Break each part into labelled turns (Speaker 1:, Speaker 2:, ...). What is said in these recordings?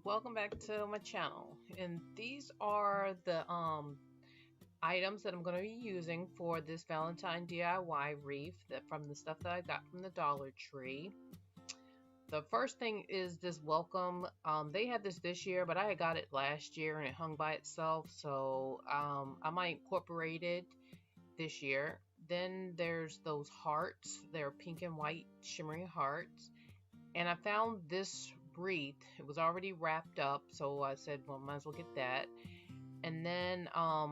Speaker 1: welcome back to my channel, and these are the items that I'm going to be using for this Valentine DIY wreath from the stuff that I got from the Dollar Tree. The first thing is this welcome. They had this year, but I got it last year and it hung by itself, so I might incorporate it this year. Then there's those hearts. They're pink and white shimmery hearts, and I found this wreath. It was already wrapped up, so I said, well, might as well get that. And then I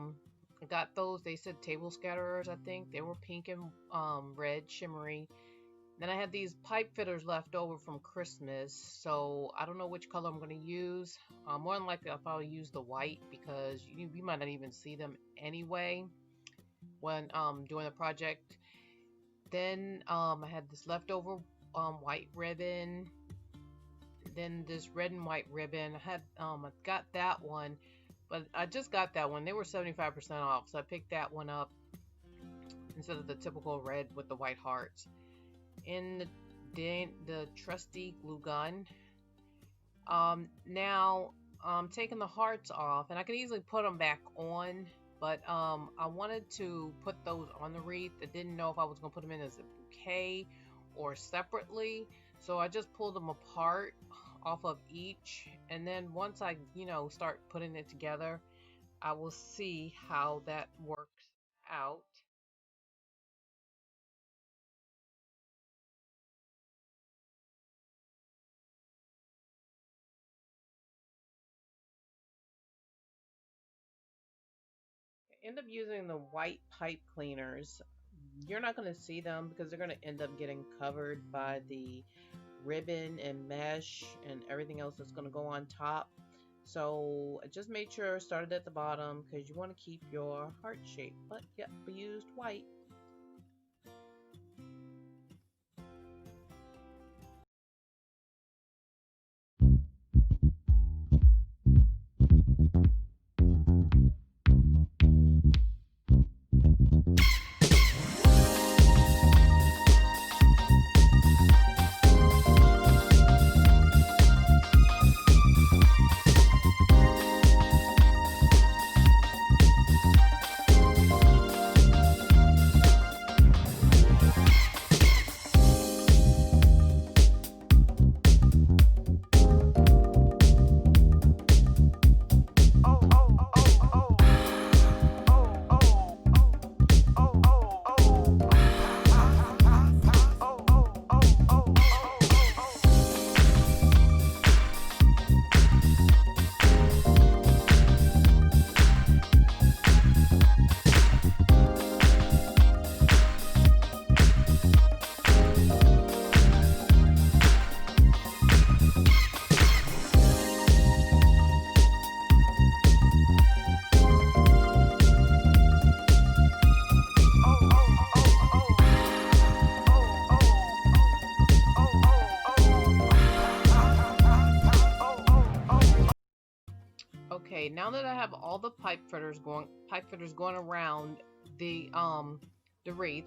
Speaker 1: got those. They said table scatterers. I think they were pink and red shimmery. Then I had these pipe fitters left over from Christmas, so I don't know which color I'm going to use. More than likely I'll probably use the white, because you might not even see them anyway when doing the project. Then I had this leftover white ribbon. Then this red and white ribbon. I got that one, but I just got that one. They were 75% off, so I picked that one up instead of the typical red with the white hearts. And the trusty glue gun. Now I'm taking the hearts off, and I can easily put them back on, but I wanted to put those on the wreath. I didn't know if I was going to put them in as a bouquet or separately, so I just pulled them apart off of each, and then once I start putting it together, I will see how that works out. I end up using the white pipe cleaners. You're not going to see them because they're going to end up getting covered by the ribbon and mesh and everything else that's going to go on top. So I just made sure I started at the bottom because you want to keep your heart shape. But yep, we used white. Okay, now that I have all the pipe fitters going around the wreath,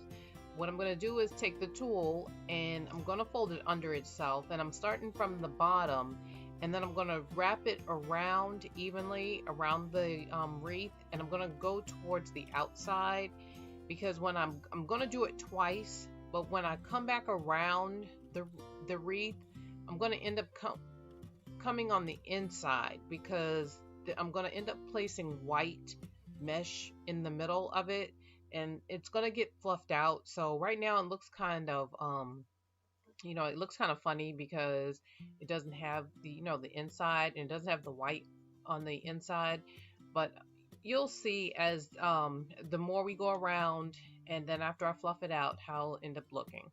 Speaker 1: what I'm going to do is take the tool and I'm going to fold it under itself, and I'm starting from the bottom, and then I'm going to wrap it around evenly around the wreath, and I'm going to go towards the outside, because when I'm going to do it twice, but when I come back around the wreath, I'm going to end up coming on the inside, because I'm going to end up placing white mesh in the middle of it, and it's going to get fluffed out. So right now it looks kind of it looks kind of funny because it doesn't have the the inside, and it doesn't have the white on the inside. But you'll see as the more we go around, and then after I fluff it out, how it'll end up looking.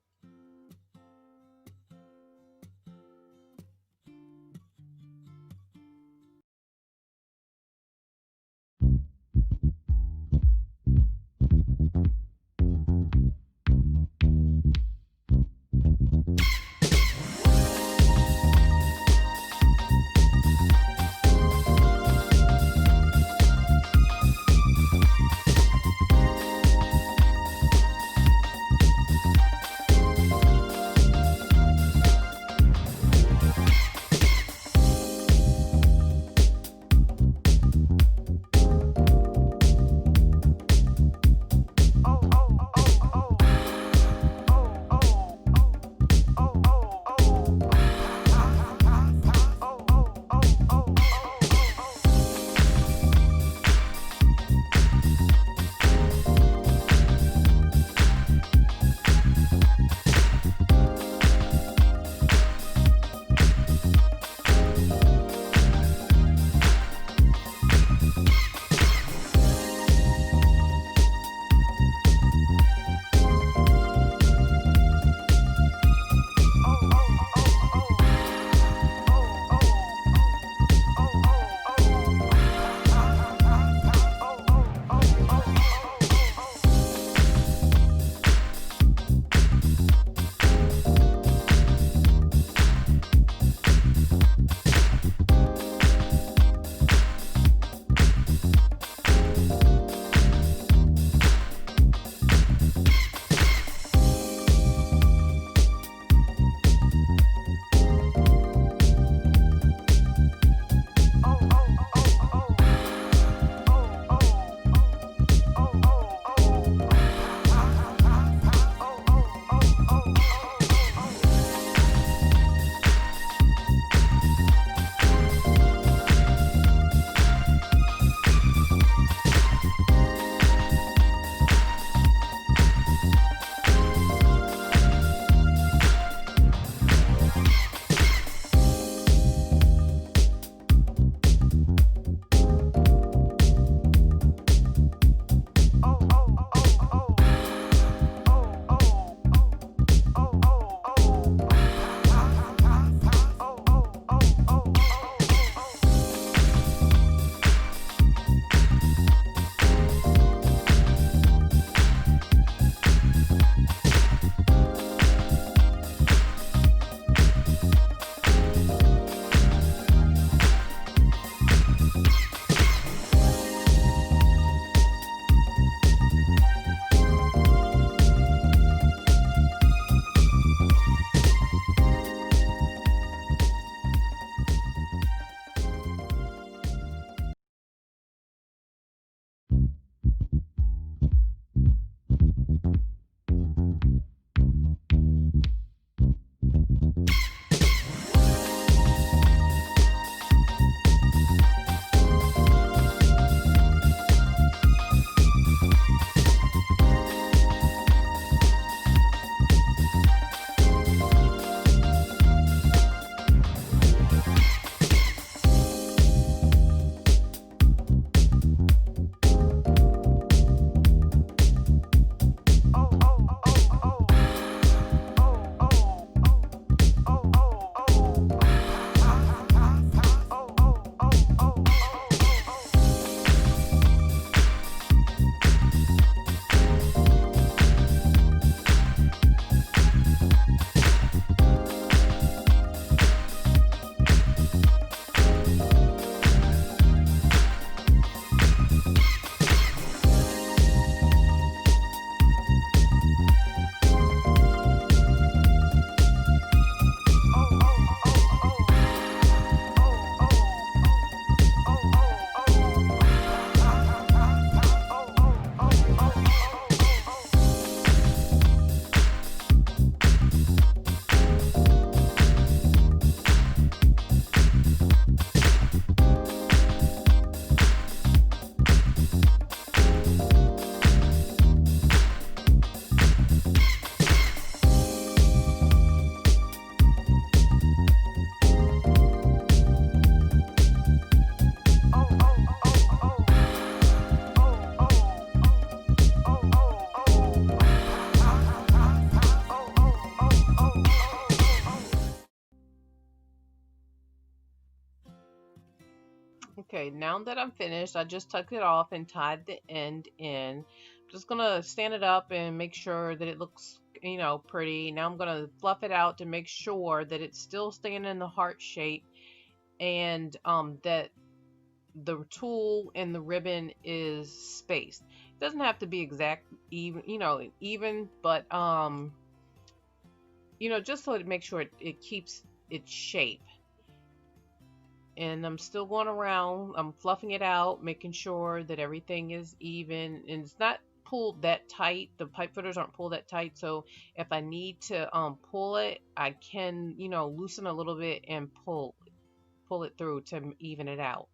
Speaker 1: Okay, now that I'm finished, I just tucked it off and tied the end in. I'm just gonna stand it up and make sure that it looks, pretty. Now I'm gonna fluff it out to make sure that it's still staying in the heart shape and that the tool and the ribbon is spaced. It doesn't have to be exact even, even, but just so to make sure it keeps its shape. And I'm still going around, I'm fluffing it out, making sure that everything is even and it's not pulled that tight. The pipe fitters aren't pulled that tight, so if I need to pull it, I can, loosen a little bit and pull it through to even it out.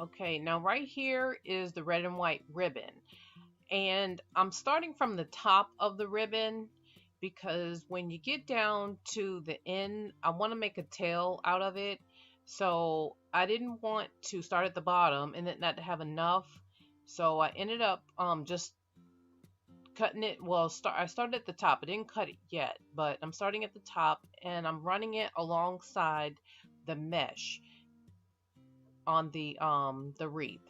Speaker 1: Okay, now right here is the red and white ribbon. And I'm starting from the top of the ribbon because when you get down to the end, I want to make a tail out of it. So I didn't want to start at the bottom and then not to have enough. So I ended up just cutting it. Well, I started at the top. I didn't cut it yet, but I'm starting at the top and I'm running it alongside the mesh on the wreath.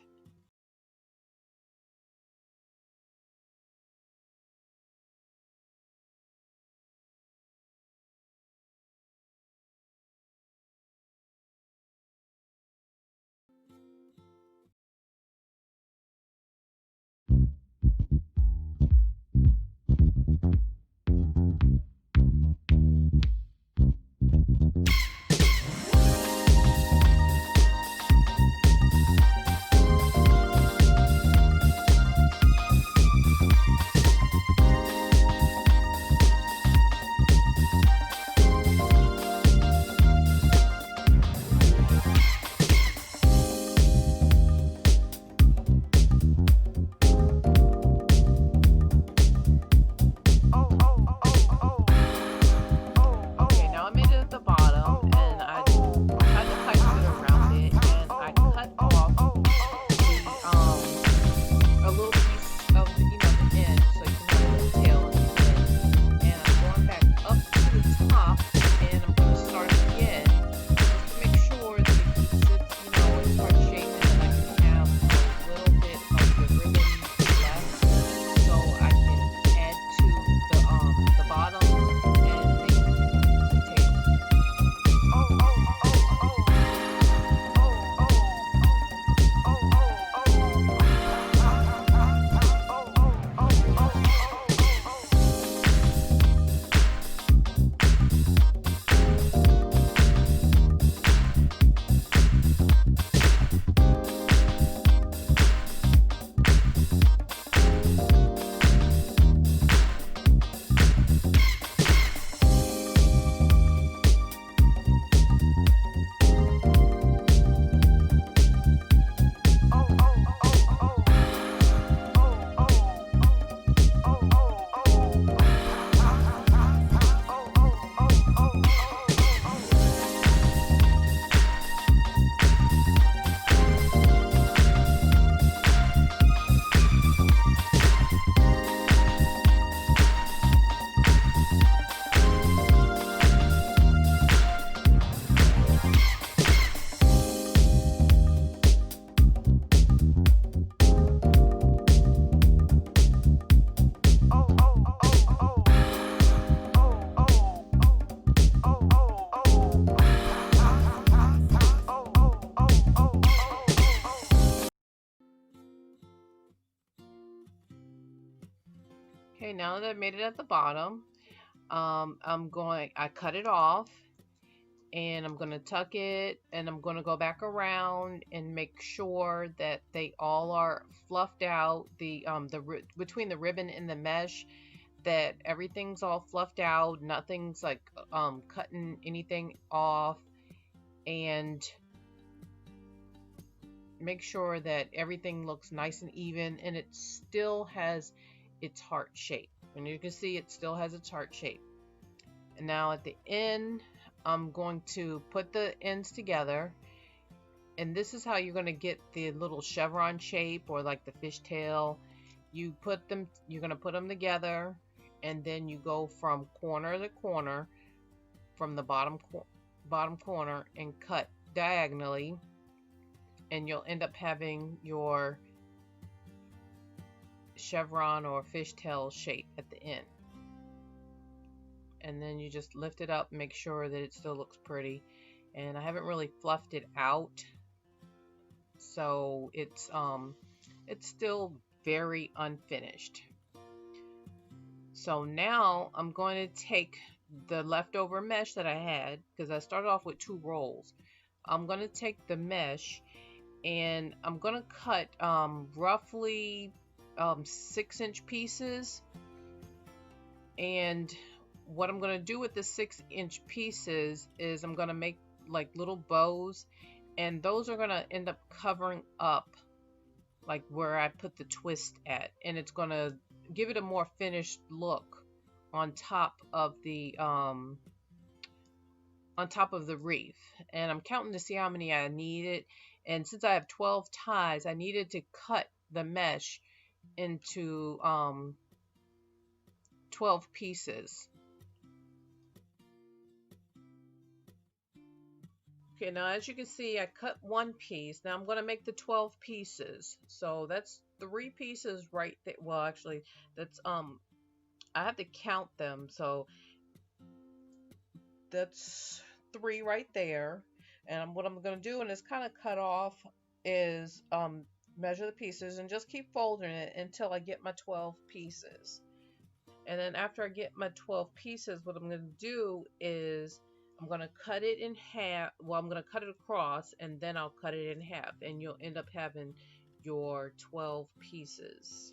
Speaker 1: Okay, now that I've made it at the bottom, I cut it off, and I'm going to tuck it, and I'm going to go back around and make sure that they all are fluffed out, between the ribbon and the mesh, that everything's all fluffed out, nothing's like cutting anything off, and make sure that everything looks nice and even, and it still has its heart shape. And you can see it still has its heart shape. And now at the end, I'm going to put the ends together, and this is how you're going to get the little chevron shape, or like the fishtail. You're going to put them together, and then you go from corner to corner, from the bottom corner, and cut diagonally, and you'll end up having your chevron or fishtail shape at the end. And then you just lift it up, make sure that it still looks pretty. And I haven't really fluffed it out, so it's still very unfinished. So now I'm going to take the leftover mesh that I had, because I started off with 2 rolls. I'm going to take the mesh, and I'm going to cut roughly 6-inch pieces. And what I'm going to do with the 6-inch pieces is I'm going to make like little bows, and those are going to end up covering up like where I put the twist at, and it's going to give it a more finished look on top of the wreath. And I'm counting to see how many I needed, and since I have 12 ties, I needed to cut the mesh into 12 pieces. Okay, now as you can see, I cut 1 piece. Now I'm going to make the 12 pieces. So that's 3 pieces right there. Well, actually, that's I have to count them. So that's 3 right there. And what I'm going to do, and it's kind of cut off, is measure the pieces and just keep folding it until I get my 12 pieces. And then after I get my 12 pieces, what I'm going to do is I'm going to cut it in half. Well, I'm going to cut it across, and then I'll cut it in half, and you'll end up having your 12 pieces.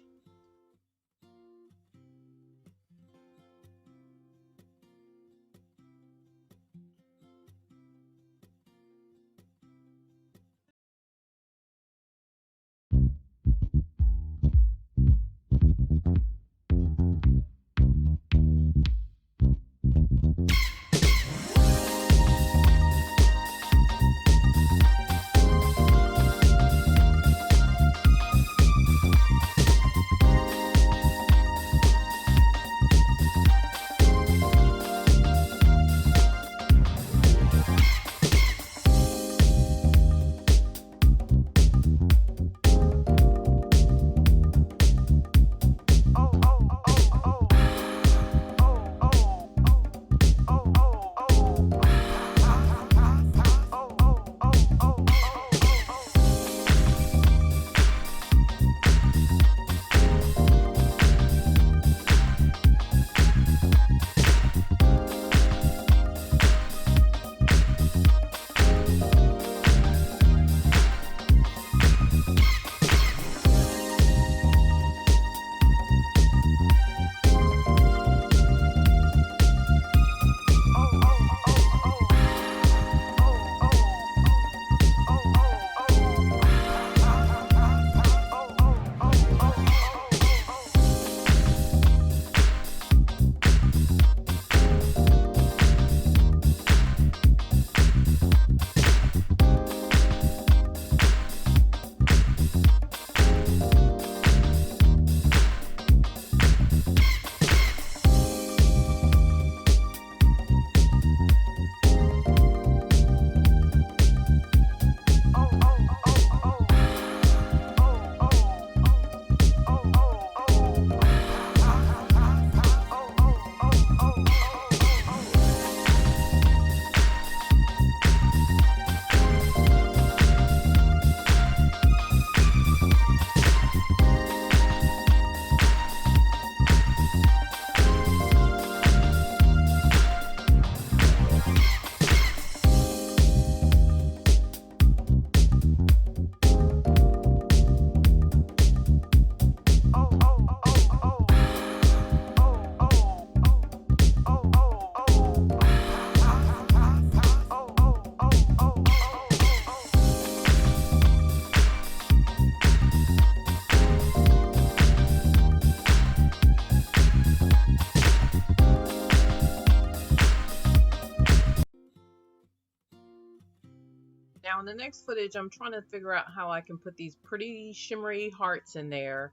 Speaker 1: the next footage, I'm trying to figure out how I can put these pretty shimmery hearts in there.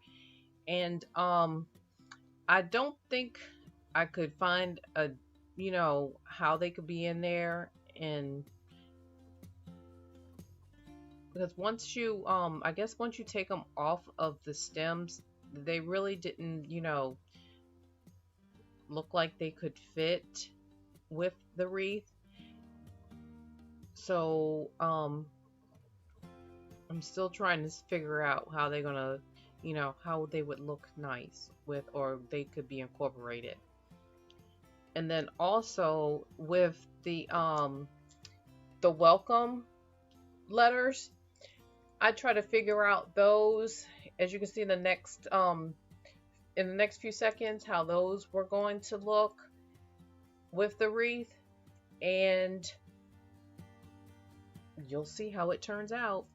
Speaker 1: And I don't think I could find a, how they could be in there. And because once you, I guess once you take them off of the stems, they really didn't, look like they could fit with the wreath. So, I'm still trying to figure out how they're gonna, how they would look nice with, or they could be incorporated. And then also with the welcome letters, I try to figure out those, as you can see in the next few seconds, how those were going to look with the wreath, and you'll see how it turns out.